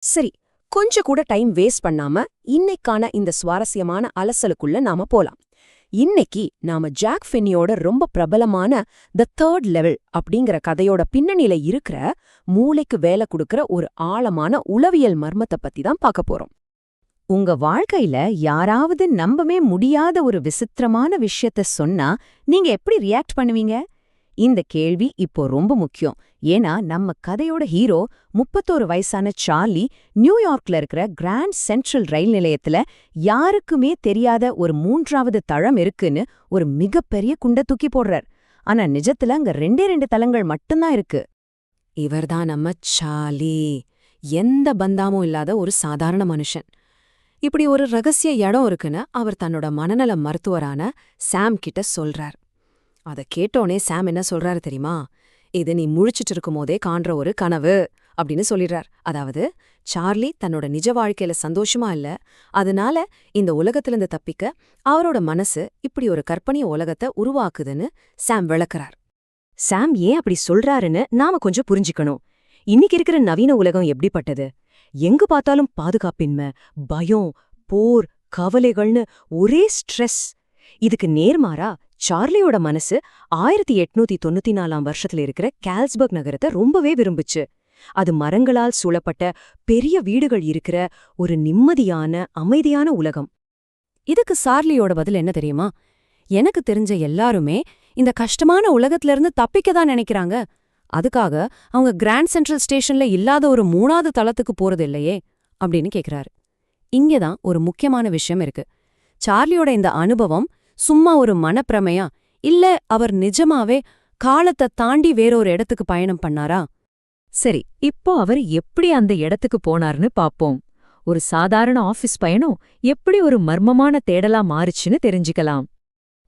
சரி, கொஞ்சம் கூட டைம் வேஸ்ட் பண்ணாம இன்னைக்கான இந்த சுவாரஸ்யமான அலசலுக்குள்ள நாம போலாம். இன்னைக்கு நாம ஜாக் ஃபென்னியோட ரொம்ப பிரபலமான த தேர்ட் லெவல் அப்படிங்கிற கதையோட பின்னணியில இருக்கிற மூளைக்கு வேலை கொடுக்கற ஒரு ஆழமான உளவியல் மர்மத்தை பத்தி தான் பார்க்க போறோம். உங்க வாழ்க்கையில யாராவது நம்பவே முடியாத ஒரு விசித்திரமான விஷயத்த சொன்னா நீங்க எப்படி ரியாக்ட் பண்ணுவீங்க? இந்த கேள்வி இப்போ ரொம்ப முக்கியம். ஏன்னா நம்ம கதையோட ஹீரோ 31 வயசான சார்லி நியூயார்க்ல இருக்கிற கிராண்ட் சென்ட்ரல் ரயில் நிலையத்துல யாருக்குமே தெரியாத ஒரு 3வது தளம் இருக்குன்னு ஒரு மிகப்பெரிய குண்ட தூக்கி போடுறார். ஆனா நிஜத்துல அங்க 2 தளங்கள் மட்டும்தான் இருக்கு. இவர்தான் நம்ம சார்லி. எந்த பந்தாமும் இல்லாத ஒரு சாதாரண மனுஷன். இப்படி ஒரு ரகசிய இடம் இருக்குன்னு அவர் தன்னோட மனநல மருத்துவரான சாம் கிட்ட சொல்றார். அத கேட்டோனே சாம் என்ன சொல்றாரு தெரியுமா? இது நீ முழிச்சிட்டு இருக்கும்போதே காண்ற ஒரு கனவு அப்படின்னு சொல்லிடுறார். அதாவது சார்லி தன்னோட நிஜ வாழ்க்கையில சந்தோஷமா இல்ல, அதனால இந்த உலகத்திலிருந்து தப்பிக்க அவரோட மனசு இப்படி ஒரு கற்பனைய உலகத்தை உருவாக்குதுன்னு சாம் விளக்குறார். சாம் ஏன் அப்படி சொல்றாருன்னு நாம கொஞ்சம் புரிஞ்சுக்கணும். இன்னைக்கு இருக்கிற நவீன உலகம் எப்படிப்பட்டது? எங்கு பார்த்தாலும் பாதுகாப்பின்மை, பயம், போர், கவலைகள்னு ஒரே ஸ்ட்ரெஸ். இதுக்கு நேர்மாறா சார்லியோட மனசு 1894 வருஷத்துல இருக்கிற கால்ஸ்பர்க் நகரத்தை ரொம்பவே விரும்புச்சு. அது மரங்களால் சூழப்பட்ட பெரிய வீடுகள் இருக்கிற ஒரு நிம்மதியான அமைதியான உலகம். இதுக்கு சார்லியோட பதில் என்ன தெரியுமா? எனக்கு தெரிஞ்ச எல்லாருமே இந்த கஷ்டமான உலகத்திலிருந்து தப்பிக்க தான் நினைக்கிறாங்க. அதுக்காக அவங்க கிராண்ட் சென்ட்ரல் ஸ்டேஷன்ல இல்லாத ஒரு 3வது தளத்துக்கு போறது இல்லையே அப்படின்னு கேக்குறாரு. இங்கதான் ஒரு முக்கியமான விஷயம் இருக்கு. சார்லியோட இந்த அனுபவம் சும்மா ஒரு மனப்பிரமையா, இல்ல அவர் நிஜமாவே காலத்தை தாண்டி வேறொரு இடத்துக்கு பயணம் பண்ணாரா? சரி, இப்போ அவர் எப்படி அந்த இடத்துக்கு போனார்னு பாப்போம். ஒரு சாதாரண ஆபீஸ் பயணம் எப்படி ஒரு மர்மமான தேடலா மாறுச்சுன்னு தெரிஞ்சுக்கலாம்.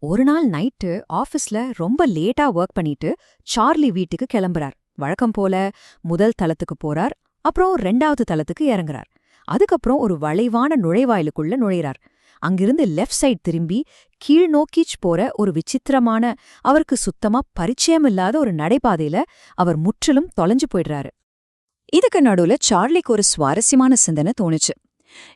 ஒரு நாள் நைட்டு ஆஃபீஸ்ல ரொம்ப லேட்டா ஒர்க் பண்ணிட்டு சார்லி வீட்டுக்கு கிளம்புறார். வழக்கம் போல முதல் தளத்துக்கு போறார், அப்புறம் 2வது தளத்துக்கு இறங்குறார். அதுக்கப்புறம் ஒரு வளைவான நுழைவாயிலுக்குள்ள நுழைறார். அங்கிருந்து லெஃப்ட் சைட் திரும்பி கீழ் நோக்கிச் போற ஒரு விசித்திரமான, அவருக்கு சுத்தமா பரிச்சயமில்லாத ஒரு நடைபாதையில அவர் முற்றிலும் தொலைஞ்சு போயிடுறாரு. இதுக்கு நடுவுல சார்லிக்கு ஒரு சுவாரஸ்யமான சிந்தனை தோணுச்சு.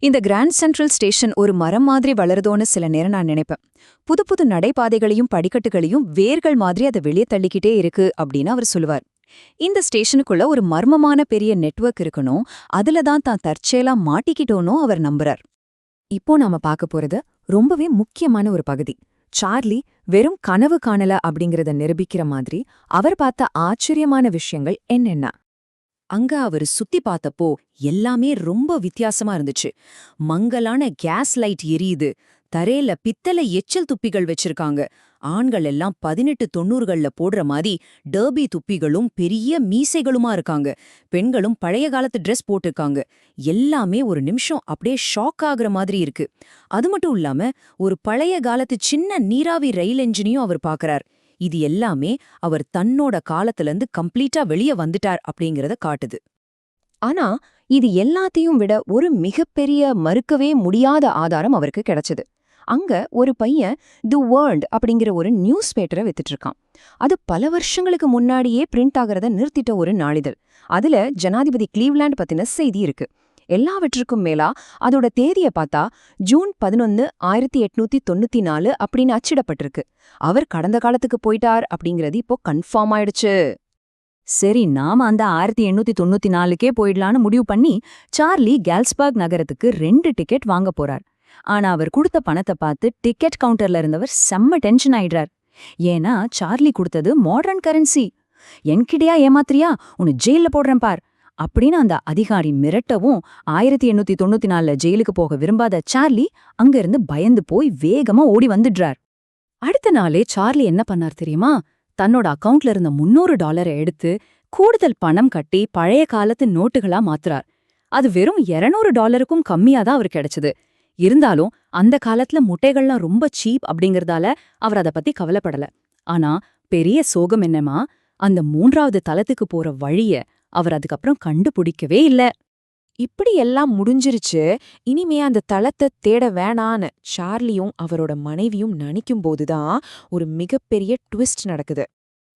இந்த கிராண்ட் சென்ட்ரல் ஸ்டேஷன் ஒரு மரம் மாதிரி வளருதோன்னு சில நேரம் நான் நினைப்பேன். புது புது நடைபாதைகளையும் படிக்கட்டுகளையும் வேர்கள் மாதிரி அதை வெளியே தள்ளிக்கிட்டே இருக்கு அப்படின்னு அவர் சொல்லுவார். இந்த ஸ்டேஷனுக்குள்ள ஒரு மர்மமான பெரிய நெட்வொர்க் இருக்கணும், அதுல தான் தற்செயலா மாட்டிக்கிட்டோனோ அவர் நம்புறார். இப்போ நாம பார்க்க போறது ரொம்பவே முக்கியமான ஒரு பகுதி. சார்லி வெறும் கனவு காணல அப்படிங்கறத நிரூபிக்கிற மாதிரி அவர் பார்த்த ஆச்சரியமான விஷயங்கள் என்னென்ன. அங்க அவரு சுத்தி பார்த்தப்போ எல்லாமே ரொம்ப வித்தியாசமா இருந்துச்சு. மங்கலான கேஸ் லைட் எரியுது, தரையில பித்தளை எச்சல் துப்பிகள் வச்சிருக்காங்க. ஆண்கள் எல்லாம் 1890கள்ல போடுற மாதிரி டர்பி துப்பிகளும் பெரிய மீசைகளுமா இருக்காங்க. பெண்களும் பழைய காலத்து ட்ரெஸ் போட்டிருக்காங்க. எல்லாமே ஒரு நிமிஷம் அப்படியே ஷாக் ஆகுற மாதிரி இருக்கு. அது மட்டும் இல்லாம ஒரு பழைய காலத்து சின்ன நீராவி ரயில் என்ஜினையும் அவர் பார்க்கறார். இது எல்லாமே அவர் தன்னோட காலத்திலிருந்து கம்ப்ளீட்டா வெளியே வந்துட்டார் அப்படிங்கறத காட்டுது. ஆனா இது எல்லாத்தையும் விட ஒரு மிகப்பெரிய மறுக்கவே முடியாத ஆதாரம் அவருக்கு கிடைச்சது. அங்க ஒரு பையன் தி வேர்ல்ட் அப்படிங்கிற ஒரு நியூஸ் பேப்பரை வித்துட்டு இருக்கான். அது பல வருஷங்களுக்கு முன்னாடியே பிரிண்ட் ஆகிறத நிறுத்திட்ட ஒரு நாளிதழ். அதுல ஜனாதிபதி கிளீவ்லாண்ட் பத்தின செய்தி இருக்கு. எல்லாவற்றுக்கும் மேலா அதோட தேதியை பார்த்தா ஜூன் 11, 1894 அப்படின்னு அச்சிடப்பட்டிருக்கு. அவர் கடந்த காலத்துக்கு போயிட்டார் அப்படிங்கிறது இப்போ கன்ஃபார்ம் ஆயிடுச்சு. சரி, நாம அந்த 1894க்கே போயிடலான்னு முடிவு பண்ணி சார்லி கால்ஸ்பர்க் நகரத்துக்கு 2 டிக்கெட் வாங்க போறார். ஆனா அவர் கொடுத்த பணத்தை பார்த்து டிக்கெட் கவுண்டர்ல இருந்தவர் செம்ம டென்ஷன் ஆயிடுறார். ஏன்னா சார்லி கொடுத்தது மாடர்ன் கரன்சி. என்கிட்டயா ஏமாத்திரியா, உன்னை ஜெயில போடுறேன் பார் அப்படின்னு அந்த அதிகாரி மிரட்டவும் 1894 ஜெயிலுக்கு போக விரும்பாத சார்லி அங்கிருந்து பயந்து போய் வேகமா ஓடி வந்துடுறார். அடுத்த நாளே சார்லி என்ன பண்ணார் தெரியுமா? தன்னோட அக்கவுண்ட்ல இருந்த $300 எடுத்து கூடுதல் பணம் கட்டி பழைய காலத்து நோட்டுகளா மாத்துறார். அது வெறும் $200க்கும் கம்மியாதான் அவருக்கு கிடைச்சது. இருந்தாலும் அந்த காலத்துல முட்டைகள்லாம் ரொம்ப சீப் அப்படிங்கறதால அவர் அதை பத்தி கவலைப்படல. ஆனா பெரிய சோகம் என்னமா, அந்த 3வது தளத்துக்கு போற வழிய அவர் அதுக்கப்புறம் கண்டுபிடிக்கவே இல்ல. இப்படி எல்லாம் முடிஞ்சிருச்சு, இனிமே அந்த தளத்தை தேட வேணான்னு சார்லியும் அவரோட மனைவியும் நினைக்கும் போதுதான் ஒரு மிகப்பெரிய ட்விஸ்ட் நடக்குது.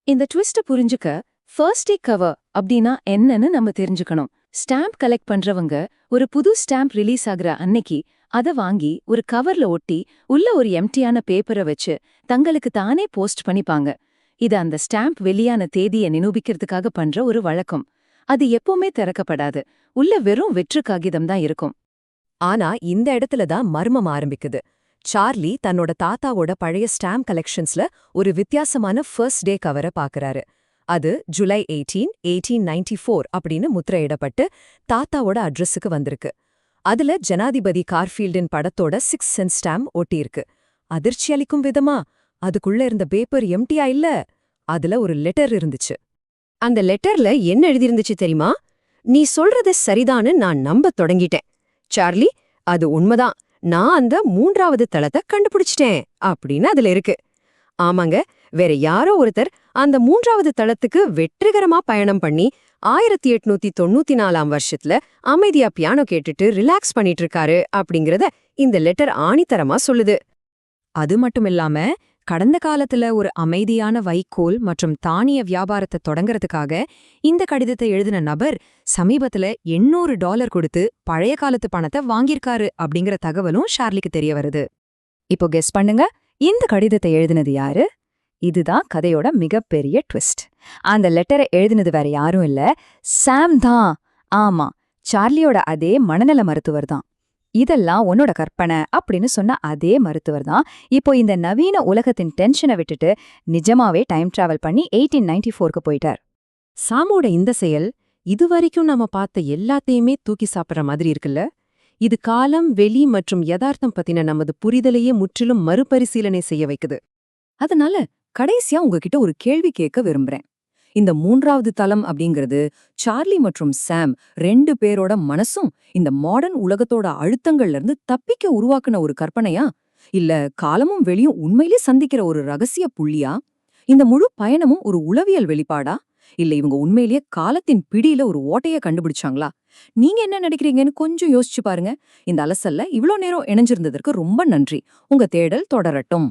இந்த ட்விஸ்ட புரிஞ்சுக்க ஃபர்ஸ்ட் டே கவர் அப்படின்னா என்னன்னு நம்ம தெரிஞ்சுக்கணும். ஸ்டாம்ப் கலெக்ட் பண்றவங்க ஒரு புது ஸ்டாம்ப் ரிலீஸ் ஆகுற அன்னைக்கு அத வாங்கி ஒரு கவர்ல ஒட்டி உள்ள ஒரு எம்டியான பேப்பரை வச்சு தங்களுக்கு தானே போஸ்ட் பண்ணிப்பாங்க. இது அந்த ஸ்டாம்ப் வெளியான தேதியை நிரூபிக்கிறதுக்காக பண்ற ஒரு வழக்கம். அது எப்பவுமே திறக்கப்படாது. உள்ள வெறும் வெற்று காகிதம் தான் இருக்கும். ஆனா இந்த இடத்துல தான் மர்மம் ஆரம்பிக்குது. சார்லி தன்னோட தாத்தாவோட பழைய ஸ்டாம்ப் கலெக்ஷன்ஸ்ல ஒரு வித்தியாசமான ஃபர்ஸ்ட் டே கவரை பாக்குறாரு. அது ஜூலை 18, 1894 அப்படின்னு முத்திரையிடப்பட்டு தாத்தாவோட அட்ரஸுக்கு வந்திருக்கு. அதுல ஜனாதிபதி கார்ஃபீல்டின் படத்தோட 6 சென்ட் ஸ்டாம்ப் ஒட்டியிருக்கு. அதிர்ச்சி அளிக்கும் விதமா அதுக்குள்ள இருந்த பேப்பர் எம்டியா இல்ல, அதுல ஒரு லெட்டர் இருந்துச்சு. அந்த லெட்டர்ல என்ன எழுதியிருந்துச்சு தெரியுமா? நீ சொல்றது சரிதான்னு நான் நம்பத் தொடங்கிட்டேன் சார்லி, அது உண்மைதான், நான் அந்த 3வது தளத்தை கண்டுபிடிச்சிட்டேன் அப்படின்னு அதுல இருக்கு. ஆமாங்க, வேற யாரோ ஒருத்தர் அந்த 3வது தளத்துக்கு வெற்றிகரமா பயணம் பண்ணி 1894ஆம் வருஷத்துல அமைதியா பியானோ கேட்டுட்டு ரிலாக்ஸ் பண்ணிட்டு இருக்காரு அப்படிங்கறத இந்த லெட்டர் ஆணித்தரமா சொல்லுது. அது மட்டுமில்லாம கடந்த காலத்துல ஒரு அமைதியான வைக்கோல் மற்றும் தானிய வியாபாரத்தை தொடங்கறதுக்காக இந்த கடிதத்தை எழுதின நபர் சமீபத்துல $800 கொடுத்து பழைய காலத்து பணத்தை வாங்கியிருக்காரு அப்படிங்கிற தகவலும் ஷார்லிக்கு தெரிய வருது. இப்போ கெஸ் பண்ணுங்க, இந்த கடிதத்தை எழுதினது யாரு? இதுதான் கதையோட மிகப்பெரிய ட்விஸ்ட். அந்த லெட்டரை எழுதினது வேற யாரும் இல்ல, சாம் தான். ஆமா, சார்லியோட அதே மனநல மருத்துவர் தான். இதெல்லாம் உன்னோட கற்பனை அப்படின்னு சொன்ன அதே மருத்துவர் தான் இப்போ இந்த நவீன உலகத்தின் டென்ஷனை விட்டுட்டு நிஜமாவே டைம் டிராவல் பண்ணி 1894க்கு போயிட்டார். சாமோட இந்த செயல் இதுவரைக்கும் நாம பார்த்த எல்லாத்தையுமே தூக்கி சாப்பிட்ற மாதிரி இருக்குல்ல? இது காலம், வெளி மற்றும் யதார்த்தம் பத்தின நமது புரிதலையே முற்றிலும் மறுபரிசீலனை செய்ய வைக்குது. அதனால கடைசியா உங்ககிட்ட ஒரு கேள்வி கேட்க விரும்புறேன். இந்த 3வது தளம் அப்படிங்கிறது சார்லி மற்றும் சாம் 2 பேரோட மனசும் இந்த மாடர்ன் உலகத்தோட அழுத்தங்கள்ல இருந்து தப்பிக்க உருவாக்குன ஒரு கற்பனையா, இல்ல காலமும் வெளியும் உண்மையிலே சந்திக்கிற ஒரு ரகசிய புள்ளியா? இந்த முழு பயணமும் ஒரு உளவியல் வெளிப்பாடா, இல்ல இவங்க உண்மையிலேயே காலத்தின் பிடியில ஒரு ஓட்டைய கண்டுபிடிச்சாங்களா? நீங்க என்ன நினைக்கிறீங்கன்னு கொஞ்சம் யோசிச்சு பாருங்க. இந்த அலசல்ல இவ்ளோ நேரம் இணைஞ்சிருந்ததற்கு ரொம்ப நன்றி. உங்க தேடல் தொடரட்டும்.